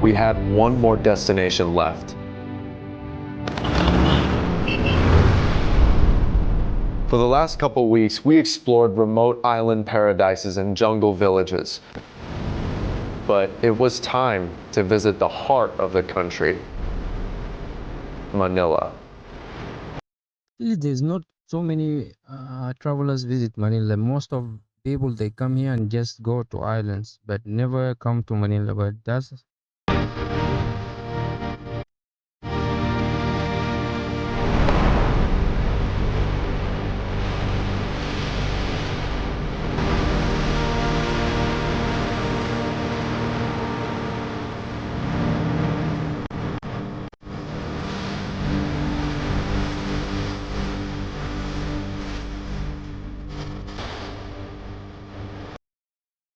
we had one more destination left. For the last couple weeks, we explored remote island paradises and jungle villages. But it was time to visit the heart of the country, Manila. There's not so many travelers visit Manila. Most of people they come here and just go to islands, but never come to Manila. But that's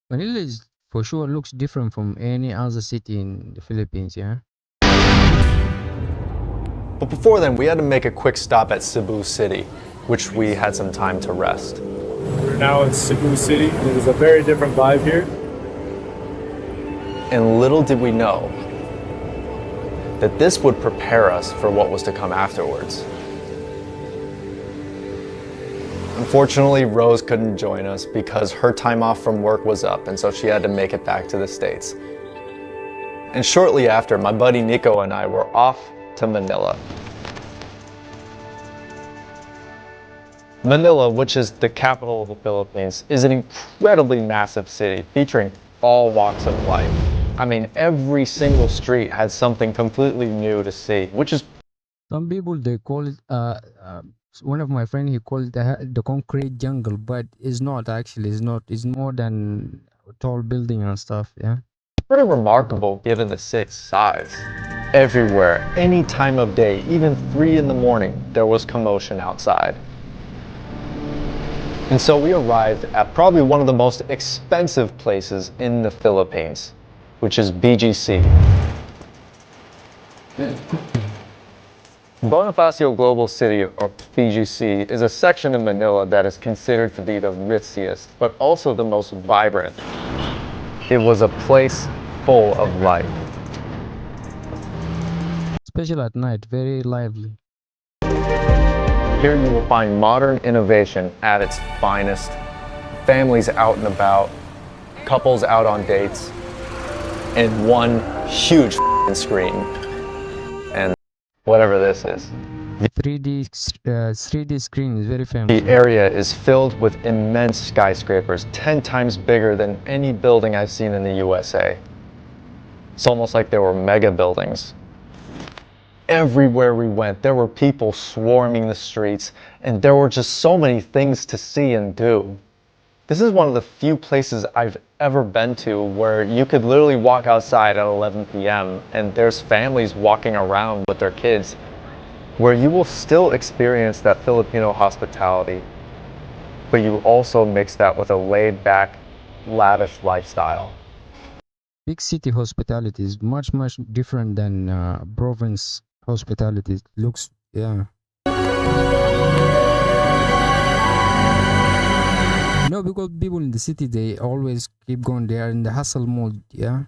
Manila is for sure looks different from any other city in the Philippines. Yeah. But before then, we had to make a quick stop at Cebu City, which we had some time to rest. We're now in Cebu City. It is a very different vibe here. And little did we know that this would prepare us for what was to come afterwards. Unfortunately, Rose couldn't join us because her time off from work was up, and so she had to make it back to the States. And shortly after, my buddy Nico and I were off to Manila. Manila, which is the capital of the Philippines, is an incredibly massive city featuring all walks of life. I mean, every single street has something completely new to see, which is Some people they call it. One of my friend he called it the concrete jungle, but it's not actually. It's not. It's more than tall building and stuff. Yeah. pretty remarkable given the city's size. Everywhere, any time of day, even 3 in the morning, there was commotion outside. And so we arrived at probably one of the most expensive places in the Philippines, which is BGC. Bonifacio Global City, or BGC, is a section of Manila that is considered to be the ritziest, but also the most vibrant. It was a place full of life. Especially at night, very lively. Here you will find modern innovation at its finest. Families out and about, couples out on dates, and one huge screen. And whatever this is. 3D screen is very famous. The area is filled with immense skyscrapers, 10 times bigger than any building I've seen in the USA. It's almost like they were mega buildings. Everywhere we went, there were people swarming the streets, and there were just so many things to see and do. This is one of the few places I've ever been to where you could literally walk outside at 11 p.m. and there's families walking around with their kids, where you will still experience that Filipino hospitality, but you also mix that with a laid-back, lavish lifestyle. Big city hospitality is much different than province hospitality. It looks, yeah. No, because people in the city they always keep going. They are in the hustle mode. Yeah.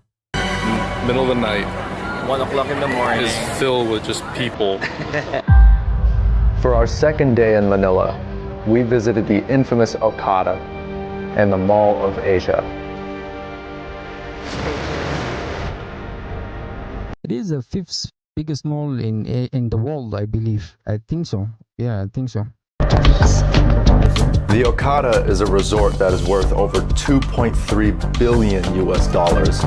Middle of the night 1 o'clock in the morning. is filled with just people. For our second day in Manila, we visited the infamous Okada and the Mall of Asia. It is the fifth biggest mall in the world, I believe. I think so. Yeah, I think so. The Okada is a resort that is worth over 2.3 billion US dollars,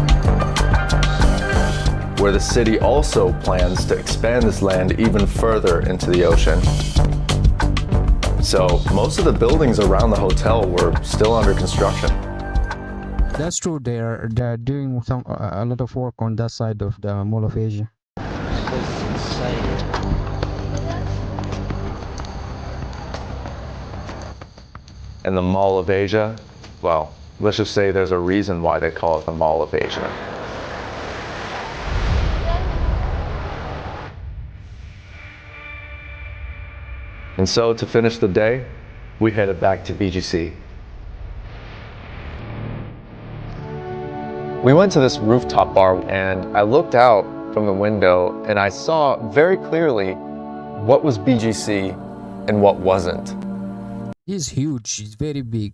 where the city also plans to expand this land even further into the ocean. So most of the buildings around the hotel were still under construction. That's true. They're doing a lot of work on that side of the Mall of Asia. And the Mall of Asia, well, let's just say there's a reason why they call it the Mall of Asia. And so to finish the day, we headed back to BGC. We went to this rooftop bar and I looked out from the window and I saw very clearly what was BGC and what wasn't. It's huge. It's very big.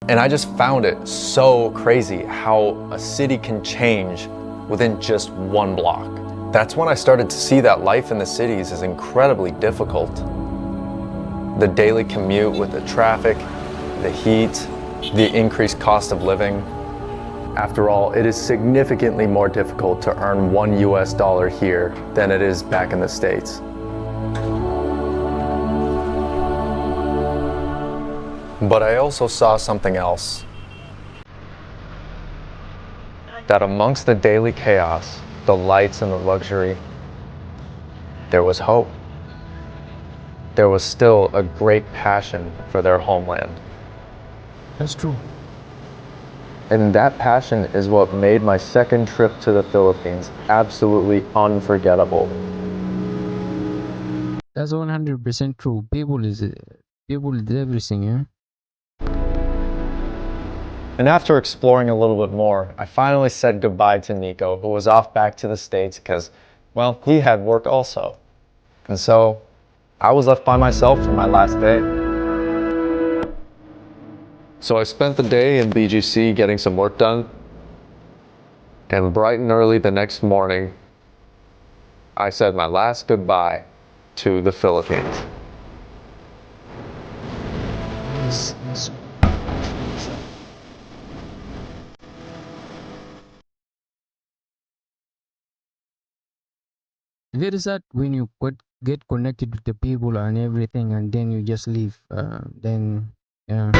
And I just found it so crazy how a city can change within just one block. That's when I started to see that life in the cities is incredibly difficult. The daily commute with the traffic, the heat, the increased cost of living. After all, it is significantly more difficult to earn $1 here than it is back in the States. But I also saw something else. That amongst the daily chaos, the lights and the luxury, there was hope. There was still a great passion for their homeland. That's true. And that passion is what made my second trip to the Philippines absolutely unforgettable. That's 100% true. People is everything, yeah. And after exploring a little bit more, I finally said goodbye to Nico, who was off back to the States because, well, he had work also. And so I was left by myself for my last day. So I spent the day in BGC getting some work done. And bright and early the next morning, I said my last goodbye to the Philippines. Very sad when you get connected with the people and everything, and then you just leave. Then, yeah.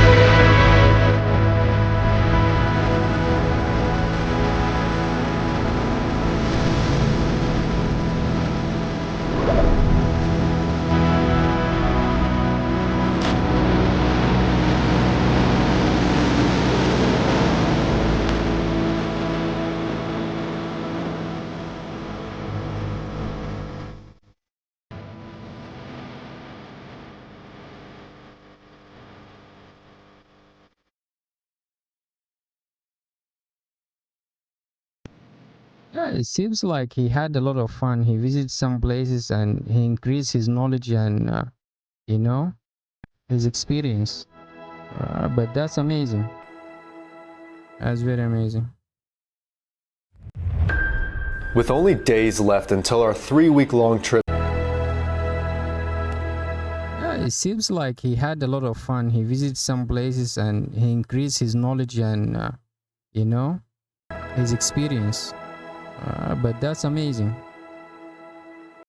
Yeah, it seems like he had a lot of fun. He visited some places and he increased his knowledge and, you know, his experience. But that's amazing. That's very amazing. With only days left until our 3-week-long trip, Yeah, it seems like he had a lot of fun. He visited some places and he increased his knowledge and, you know, his experience. But that's amazing.